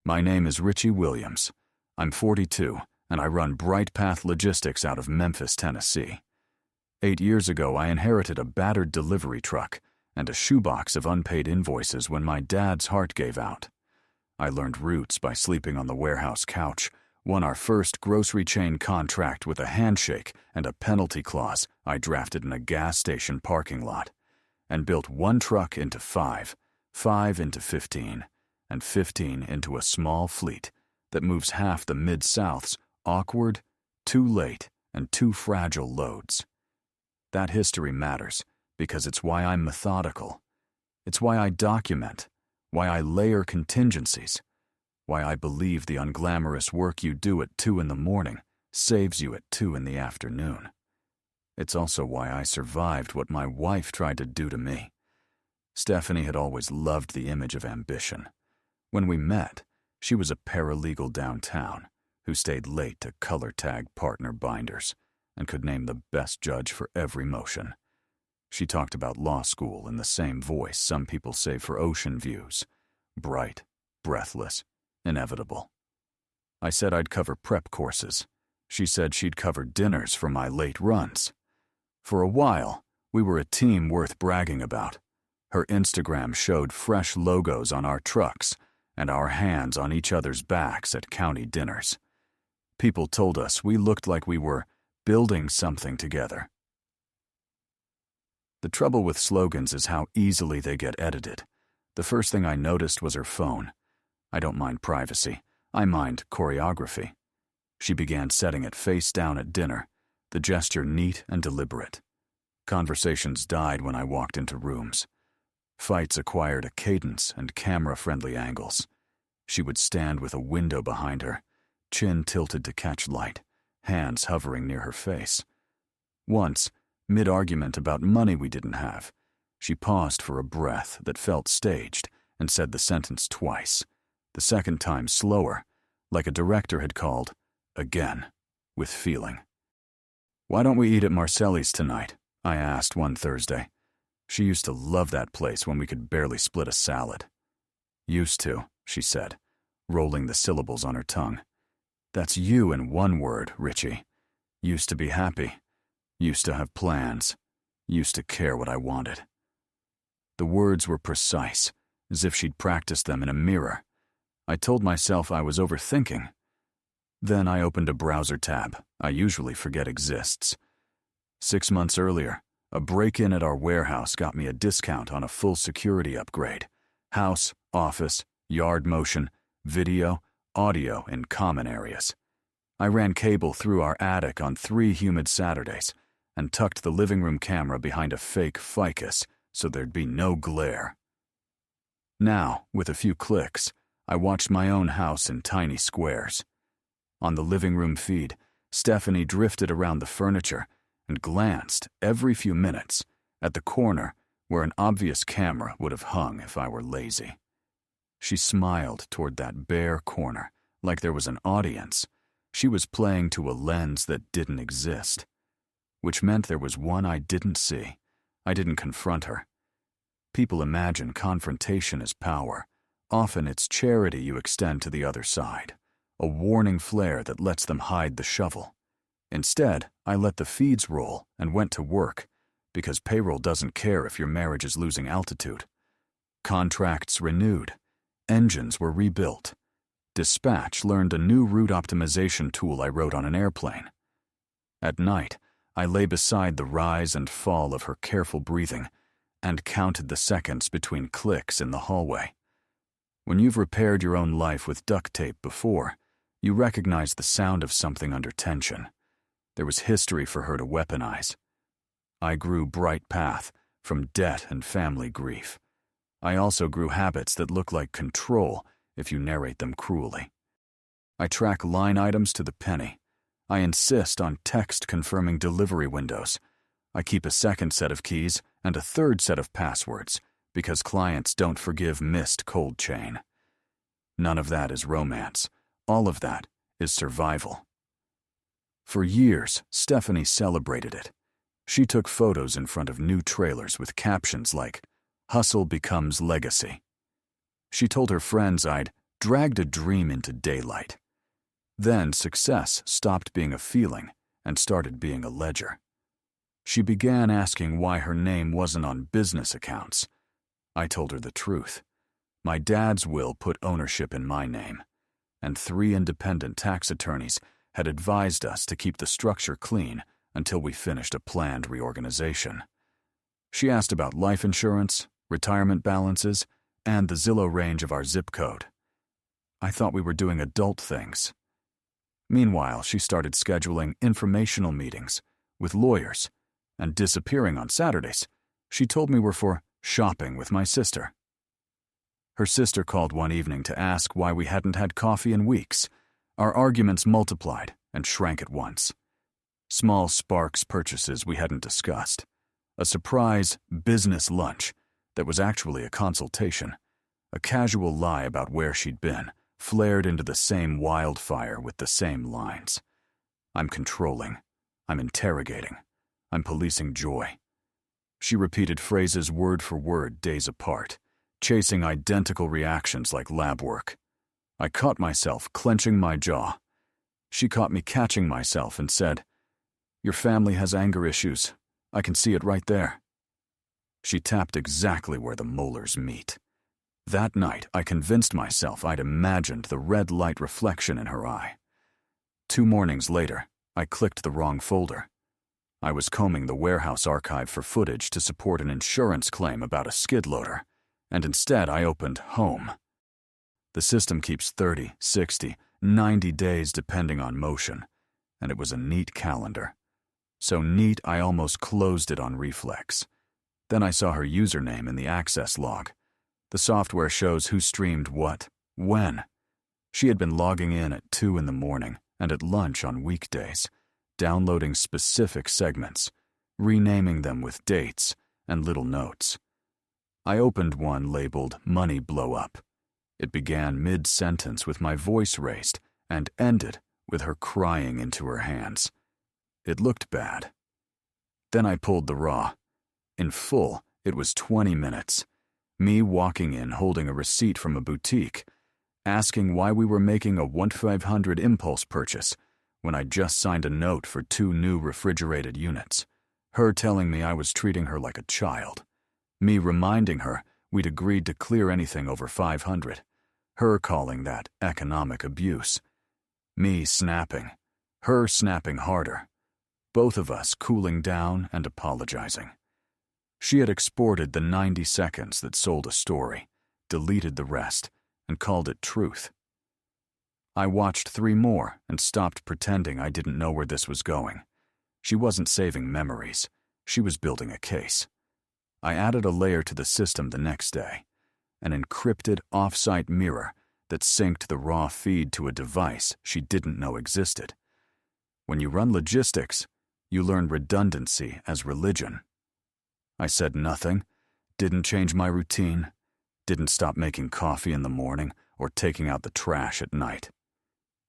My name is Richie Williams. I'm 42, and I run Bright Path Logistics out of Memphis, Tennessee. 8 years ago, I inherited a battered delivery truck and a shoebox of unpaid invoices when my dad's heart gave out. I learned routes by sleeping on the warehouse couch, won our first grocery chain contract with a handshake and a penalty clause I drafted in a gas station parking lot, and built one truck into 5, 5 into 15, and 15 into a small fleet that moves half the Mid-South's awkward, too late, and too fragile loads. That history matters because it's why I'm methodical. It's why I document, why I layer contingencies, why I believe the unglamorous work you do at 2 in the morning saves you at 2 in the afternoon. It's also why I survived what my wife tried to do to me. Stephanie had always loved the image of ambition. When we met, she was a paralegal downtown who stayed late to color tag partner binders and could name the best judge for every motion. She talked about law school in the same voice some people say for ocean views: bright, breathless, inevitable. I said I'd cover prep courses. She said she'd cover dinners for my late runs. For a while, we were a team worth bragging about. Her Instagram showed fresh logos on our trucks and our hands on each other's backs at county dinners. People told us we looked like we were building something together. The trouble with slogans is how easily they get edited. The first thing I noticed was her phone. I don't mind privacy. I mind choreography. She began setting it face down at dinner, the gesture neat and deliberate. Conversations died when I walked into rooms. Fights acquired a cadence and camera-friendly angles. She would stand with a window behind her, chin tilted to catch light, hands hovering near her face. Once, mid-argument about money we didn't have, she paused for a breath that felt staged and said the sentence twice, the second time slower, like a director had called, again, with feeling. "Why don't we eat at Marcelli's tonight?" I asked one Thursday. She used to love that place when we could barely split a salad. "Used to," she said, rolling the syllables on her tongue. "That's you in one word, Richie. Used to be happy. Used to have plans. Used to care what I wanted." The words were precise, as if she'd practiced them in a mirror. I told myself I was overthinking. Then I opened a browser tab I usually forget exists. 6 months earlier, a break-in at our warehouse got me a discount on a full security upgrade. House, office, yard motion, video, audio in common areas. I ran cable through our attic on 3 humid Saturdays and tucked the living room camera behind a fake ficus so there'd be no glare. Now, with a few clicks, I watched my own house in tiny squares. On the living room feed, Stephanie drifted around the furniture and glanced every few minutes at the corner where an obvious camera would have hung if I were lazy. She smiled toward that bare corner like there was an audience. She was playing to a lens that didn't exist, which meant there was one I didn't see. I didn't confront her. People imagine confrontation is power. Often it's charity you extend to the other side, a warning flare that lets them hide the shovel. Instead, I let the feeds roll and went to work, because payroll doesn't care if your marriage is losing altitude. Contracts renewed. Engines were rebuilt. Dispatch learned a new route optimization tool I wrote on an airplane. At night, I lay beside the rise and fall of her careful breathing and counted the seconds between clicks in the hallway. When you've repaired your own life with duct tape before, you recognize the sound of something under tension. There was history for her to weaponize. I grew Bright Path from debt and family grief. I also grew habits that look like control if you narrate them cruelly. I track line items to the penny. I insist on text confirming delivery windows. I keep a second set of keys and a third set of passwords because clients don't forgive missed cold chain. None of that is romance. All of that is survival. For years, Stephanie celebrated it. She took photos in front of new trailers with captions like, "Hustle becomes legacy." She told her friends I'd dragged a dream into daylight. Then success stopped being a feeling and started being a ledger. She began asking why her name wasn't on business accounts. I told her the truth. My dad's will put ownership in my name, and 3 independent tax attorneys had advised us to keep the structure clean until we finished a planned reorganization. She asked about life insurance, retirement balances, and the Zillow range of our zip code. I thought we were doing adult things. Meanwhile, she started scheduling informational meetings with lawyers and disappearing on Saturdays. She told me we're for shopping with my sister. Her sister called one evening to ask why we hadn't had coffee in weeks. Our arguments multiplied and shrank at once. Small sparks purchases we hadn't discussed. A surprise business lunch that was actually a consultation. A casual lie about where she'd been flared into the same wildfire with the same lines. I'm controlling. I'm interrogating. I'm policing joy. She repeated phrases word for word days apart, chasing identical reactions like lab work. I caught myself clenching my jaw. She caught me catching myself and said, "Your family has anger issues. I can see it right there." She tapped exactly where the molars meet. That night, I convinced myself I'd imagined the red light reflection in her eye. 2 mornings later, I clicked the wrong folder. I was combing the warehouse archive for footage to support an insurance claim about a skid loader, and instead I opened Home. The system keeps 30, 60, 90 days depending on motion, and it was a neat calendar. So neat I almost closed it on reflex. Then I saw her username in the access log. The software shows who streamed what, when. She had been logging in at 2 in the morning and at lunch on weekdays, downloading specific segments, renaming them with dates and little notes. I opened one labeled Money Blow Up. It began mid-sentence with my voice raised and ended with her crying into her hands. It looked bad. Then I pulled the raw. In full, it was 20 minutes. Me walking in holding a receipt from a boutique, asking why we were making a 1,500 impulse purchase when I just signed a note for 2 new refrigerated units. Her telling me I was treating her like a child. Me reminding her we'd agreed to clear anything over 500. Her calling that economic abuse. Me snapping. Her snapping harder. Both of us cooling down and apologizing. She had exported the 90 seconds that sold a story, deleted the rest, and called it truth. I watched 3 more and stopped pretending I didn't know where this was going. She wasn't saving memories. She was building a case. I added a layer to the system the next day, an encrypted off-site mirror that synced the raw feed to a device she didn't know existed. When you run logistics, you learn redundancy as religion. I said nothing, didn't change my routine, didn't stop making coffee in the morning or taking out the trash at night.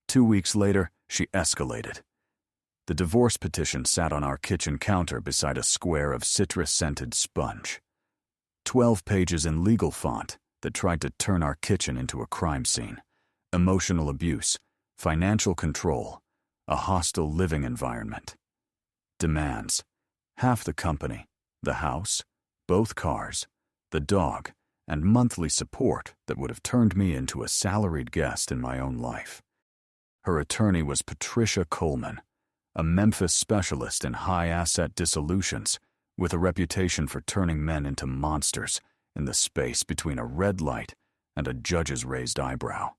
2 weeks later, she escalated. The divorce petition sat on our kitchen counter beside a square of citrus-scented sponge. 12 pages in legal font that tried to turn our kitchen into a crime scene. Emotional abuse, financial control, a hostile living environment. Demands: half the company, the house, both cars, the dog, and monthly support that would have turned me into a salaried guest in my own life. Her attorney was Patricia Coleman, a Memphis specialist in high-asset dissolutions with a reputation for turning men into monsters in the space between a red light and a judge's raised eyebrow.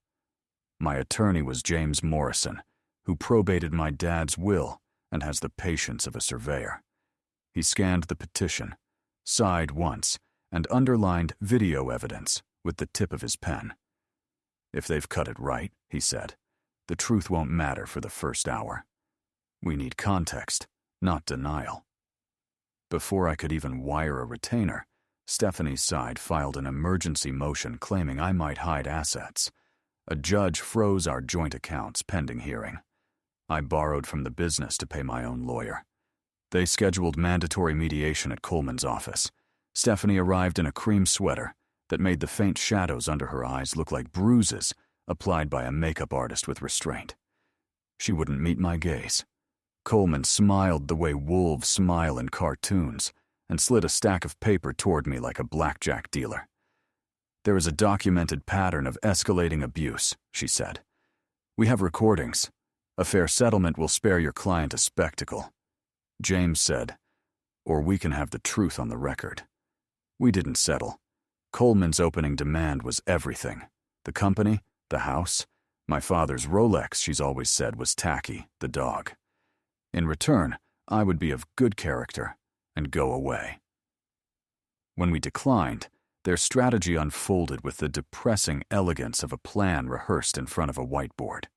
My attorney was James Morrison, who probated my dad's will and has the patience of a surveyor. He scanned the petition, sighed once, and underlined video evidence with the tip of his pen. "If they've cut it right," he said, "the truth won't matter for the first hour. We need context, not denial." Before I could even wire a retainer, Stephanie's side filed an emergency motion claiming I might hide assets. A judge froze our joint accounts pending hearing. I borrowed from the business to pay my own lawyer. They scheduled mandatory mediation at Coleman's office. Stephanie arrived in a cream sweater that made the faint shadows under her eyes look like bruises applied by a makeup artist with restraint. She wouldn't meet my gaze. Coleman smiled the way wolves smile in cartoons and slid a stack of paper toward me like a blackjack dealer. "There is a documented pattern of escalating abuse," she said. "We have recordings. A fair settlement will spare your client a spectacle." James said, "Or we can have the truth on the record." We didn't settle. Coleman's opening demand was everything. The company, the house, my father's Rolex she's always said was tacky, the dog. In return, I would be of good character and go away. When we declined, their strategy unfolded with the depressing elegance of a plan rehearsed in front of a whiteboard.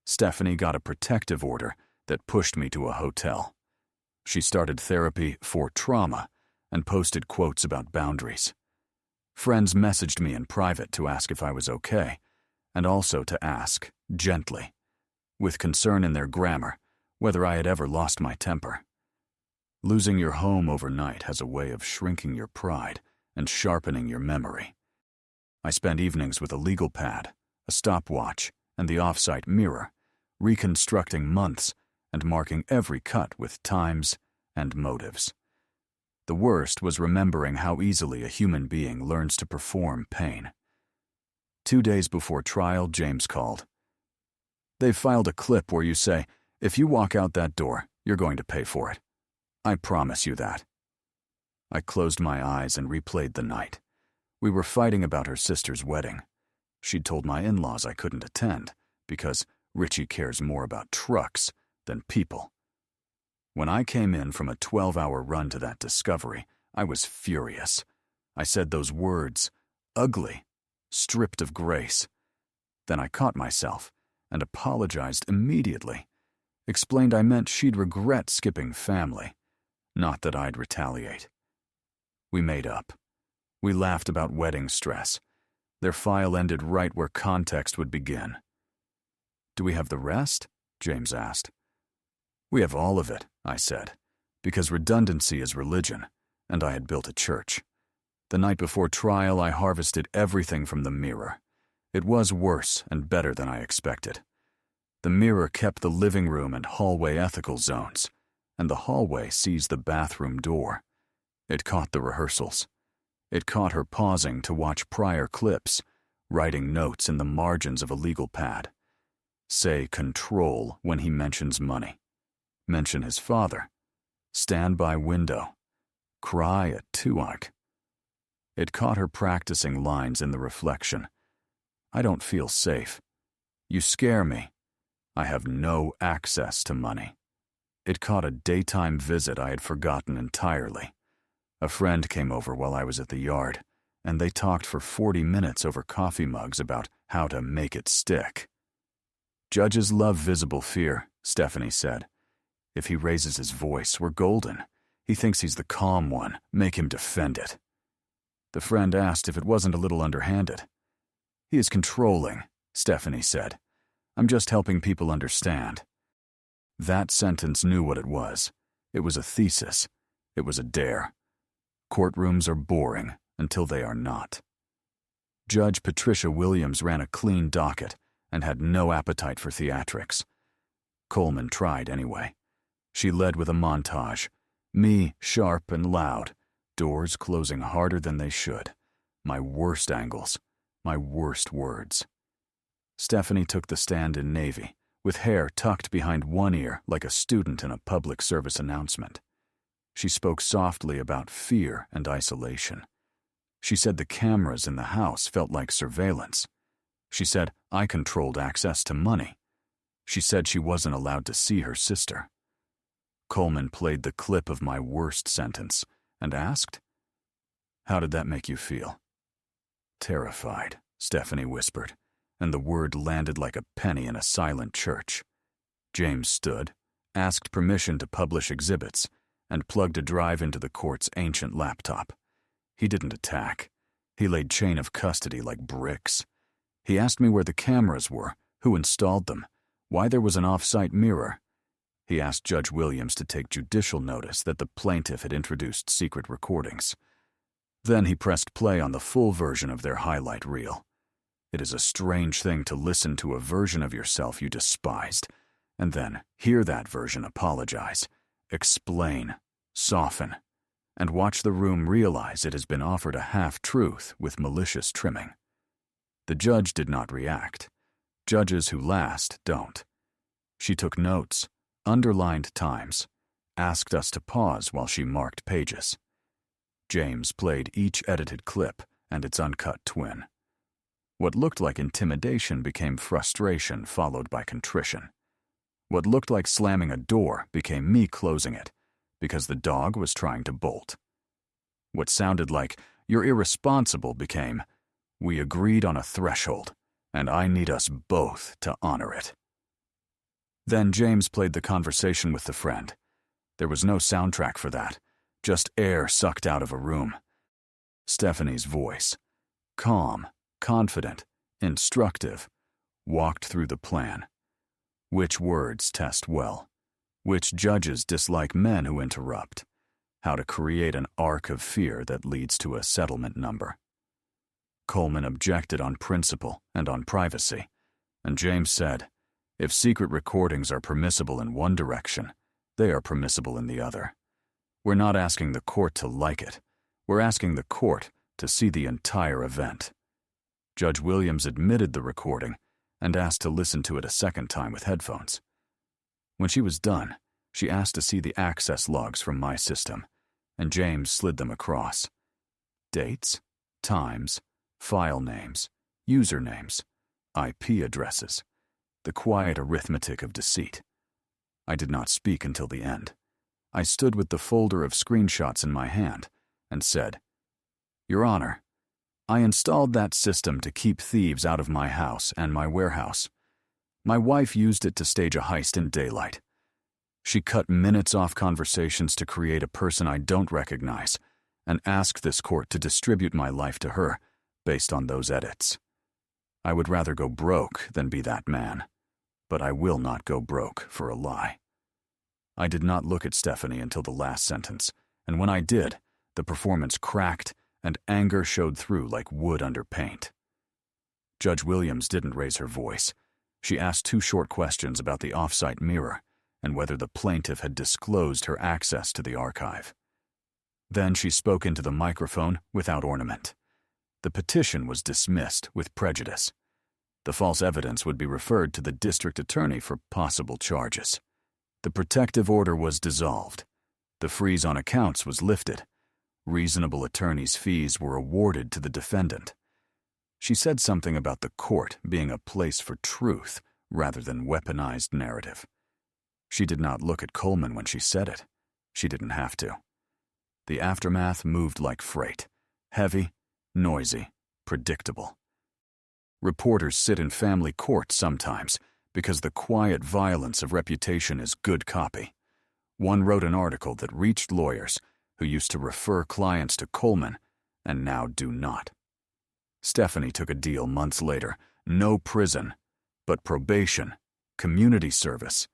Stephanie got a protective order that pushed me to a hotel. She started therapy for trauma and posted quotes about boundaries. Friends messaged me in private to ask if I was okay, and also to ask, gently, with concern in their grammar, whether I had ever lost my temper. Losing your home overnight has a way of shrinking your pride and sharpening your memory. I spent evenings with a legal pad, a stopwatch, and the off-site mirror, reconstructing months and marking every cut with times and motives. The worst was remembering how easily a human being learns to perform pain. 2 days before trial, James called. "They've filed a clip where you say, 'If you walk out that door, you're going to pay for it. I promise you that.'" I closed my eyes and replayed the night. We were fighting about her sister's wedding. She'd told my in-laws I couldn't attend because Richie cares more about trucks than people. When I came in from a 12-hour run to that discovery, I was furious. I said those words, ugly, stripped of grace. Then I caught myself and apologized immediately. Explained I meant she'd regret skipping family, not that I'd retaliate. We made up. We laughed about wedding stress. Their file ended right where context would begin. "Do we have the rest?" James asked. "We have all of it," I said, because redundancy is religion, and I had built a church. The night before trial, I harvested everything from the mirror. It was worse and better than I expected. The mirror kept the living room and hallway ethical zones, and the hallway sees the bathroom door. It caught the rehearsals. It caught her pausing to watch prior clips, writing notes in the margins of a legal pad. Say control when he mentions money. Mention his father. Stand by window. Cry at Tuark. It caught her practicing lines in the reflection. "I don't feel safe. You scare me. I have no access to money." It caught a daytime visit I had forgotten entirely. A friend came over while I was at the yard, and they talked for 40 minutes over coffee mugs about how to make it stick. "Judges love visible fear," Stephanie said. "If he raises his voice, we're golden. He thinks he's the calm one. Make him defend it." The friend asked if it wasn't a little underhanded. "He is controlling," Stephanie said. "I'm just helping people understand." That sentence knew what it was. It was a thesis. It was a dare. Courtrooms are boring until they are not. Judge Patricia Williams ran a clean docket and had no appetite for theatrics. Coleman tried anyway. She led with a montage. Me, sharp and loud, doors closing harder than they should. My worst angles, my worst words. Stephanie took the stand in navy, with hair tucked behind one ear like a student in a public service announcement. She spoke softly about fear and isolation. She said the cameras in the house felt like surveillance. She said I controlled access to money. She said she wasn't allowed to see her sister. Coleman played the clip of my worst sentence and asked, "How did that make you feel?" "Terrified," Stephanie whispered, and the word landed like a penny in a silent church. James stood, asked permission to publish exhibits, and plugged a drive into the court's ancient laptop. He didn't attack. He laid chain of custody like bricks. He asked me where the cameras were, who installed them, why there was an off-site mirror. He asked Judge Williams to take judicial notice that the plaintiff had introduced secret recordings. Then he pressed play on the full version of their highlight reel. It is a strange thing to listen to a version of yourself you despised, and then hear that version apologize, explain, soften, and watch the room realize it has been offered a half-truth with malicious trimming. The judge did not react. Judges who last don't. She took notes, underlined times, asked us to pause while she marked pages. James played each edited clip and its uncut twin. What looked like intimidation became frustration followed by contrition. What looked like slamming a door became me closing it, because the dog was trying to bolt. What sounded like, "You're irresponsible," became, "We agreed on a threshold, and I need us both to honor it." Then James played the conversation with the friend. There was no soundtrack for that, just air sucked out of a room. Stephanie's voice, calm, confident, instructive, walked through the plan. Which words test well? Which judges dislike men who interrupt? How to create an arc of fear that leads to a settlement number. Coleman objected on principle and on privacy, and James said, if secret recordings are permissible in one direction, they are permissible in the other. We're not asking the court to like it. We're asking the court to see the entire event. Judge Williams admitted the recording and asked to listen to it a second time with headphones. When she was done, she asked to see the access logs from my system, and James slid them across. Dates, times, file names, usernames, IP addresses, the quiet arithmetic of deceit. I did not speak until the end. I stood with the folder of screenshots in my hand and said, Your Honor, I installed that system to keep thieves out of my house and my warehouse. My wife used it to stage a heist in daylight. She cut minutes off conversations to create a person I don't recognize and asked this court to distribute my life to her based on those edits. I would rather go broke than be that man, but I will not go broke for a lie. I did not look at Stephanie until the last sentence, and when I did, the performance cracked and anger showed through like wood under paint. Judge Williams didn't raise her voice. She asked 2 short questions about the off-site mirror and whether the plaintiff had disclosed her access to the archive. Then she spoke into the microphone without ornament. The petition was dismissed with prejudice. The false evidence would be referred to the district attorney for possible charges. The protective order was dissolved. The freeze on accounts was lifted. Reasonable attorney's fees were awarded to the defendant. She said something about the court being a place for truth rather than weaponized narrative. She did not look at Coleman when she said it. She didn't have to. The aftermath moved like freight, heavy, noisy, predictable. Reporters sit in family court sometimes because the quiet violence of reputation is good copy. One wrote an article that reached lawyers who used to refer clients to Coleman and now do not. Stephanie took a deal months later, no prison, but probation, community service,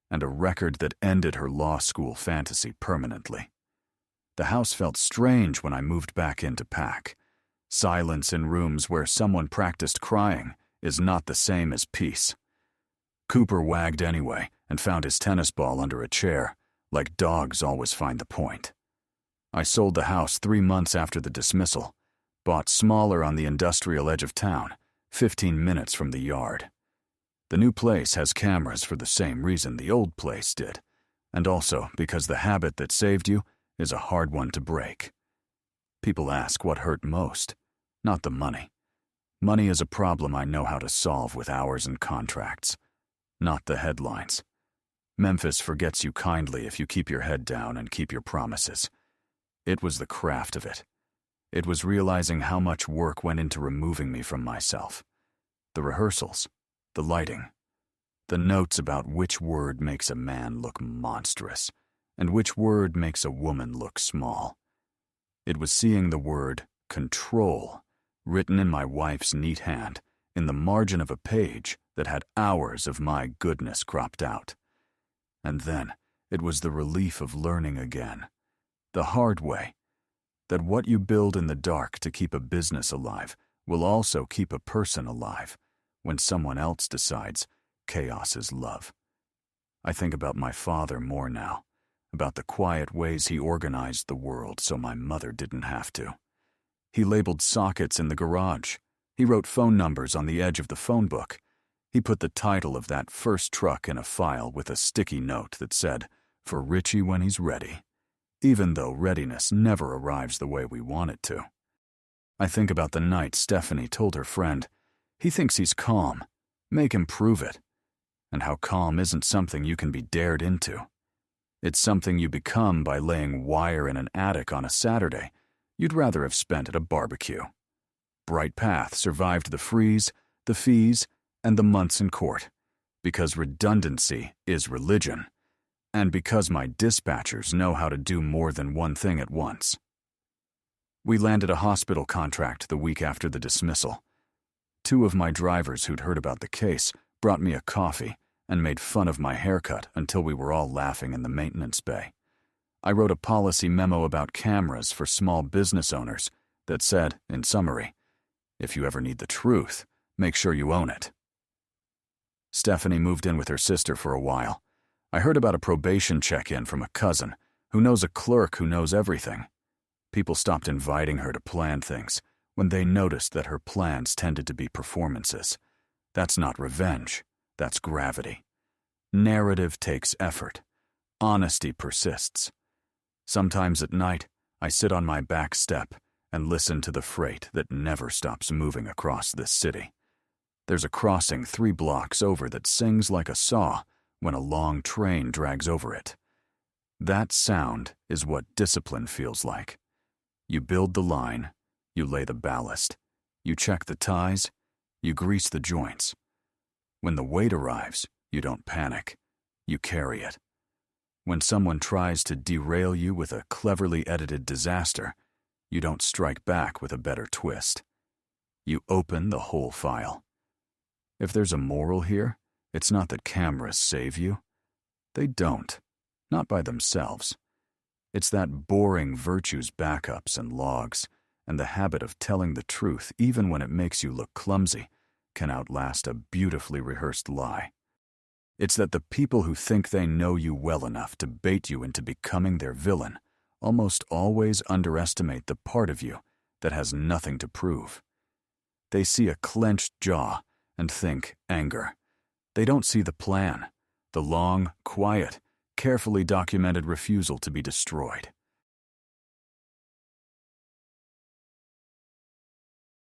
and a record that ended her law school fantasy permanently. The house felt strange when I moved back in to pack. Silence in rooms where someone practiced crying is not the same as peace. Cooper wagged anyway and found his tennis ball under a chair, like dogs always find the point. I sold the house 3 months after the dismissal, bought smaller on the industrial edge of town, 15 minutes from the yard. The new place has cameras for the same reason the old place did, and also because the habit that saved you is a hard one to break. People ask what hurt most, not the money. Money is a problem I know how to solve with hours and contracts, not the headlines. Memphis forgets you kindly if you keep your head down and keep your promises. It was the craft of it. It was realizing how much work went into removing me from myself. The rehearsals, the lighting, the notes about which word makes a man look monstrous and which word makes a woman look small. It was seeing the word control written in my wife's neat hand in the margin of a page that had hours of my goodness cropped out. And then it was the relief of learning again, the hard way, that what you build in the dark to keep a business alive will also keep a person alive when someone else decides chaos is love. I think about my father more now, about the quiet ways he organized the world so my mother didn't have to. He labeled sockets in the garage. He wrote phone numbers on the edge of the phone book. He put the title of that first truck in a file with a sticky note that said, "For Richie when he's ready," even though readiness never arrives the way we want it to. I think about the night Stephanie told her friend, "He thinks he's calm. Make him prove it." And how calm isn't something you can be dared into. It's something you become by laying wire in an attic on a Saturday you'd rather have spent at a barbecue. Bright Path survived the freeze, the fees, and the months in court, because redundancy is religion, and because my dispatchers know how to do more than one thing at once. We landed a hospital contract the week after the dismissal. 2 of my drivers who'd heard about the case brought me a coffee and made fun of my haircut until we were all laughing in the maintenance bay. I wrote a policy memo about cameras for small business owners that said, in summary, "If you ever need the truth, make sure you own it." Stephanie moved in with her sister for a while. I heard about a probation check-in from a cousin who knows a clerk who knows everything. People stopped inviting her to plan things when they noticed that her plans tended to be performances. That's not revenge, that's gravity. Narrative takes effort. Honesty persists. Sometimes at night, I sit on my back step and listen to the freight that never stops moving across this city. There's a crossing 3 blocks over that sings like a saw when a long train drags over it. That sound is what discipline feels like. You build the line, you lay the ballast, you check the ties, you grease the joints. When the weight arrives, you don't panic, you carry it. When someone tries to derail you with a cleverly edited disaster, you don't strike back with a better twist. You open the whole file. If there's a moral here, it's not that cameras save you. They don't, not by themselves. It's that boring virtues backups and logs, and the habit of telling the truth even when it makes you look clumsy, can outlast a beautifully rehearsed lie. It's that the people who think they know you well enough to bait you into becoming their villain almost always underestimate the part of you that has nothing to prove. They see a clenched jaw and think anger. They don't see the plan, the long, quiet, carefully documented refusal to be destroyed.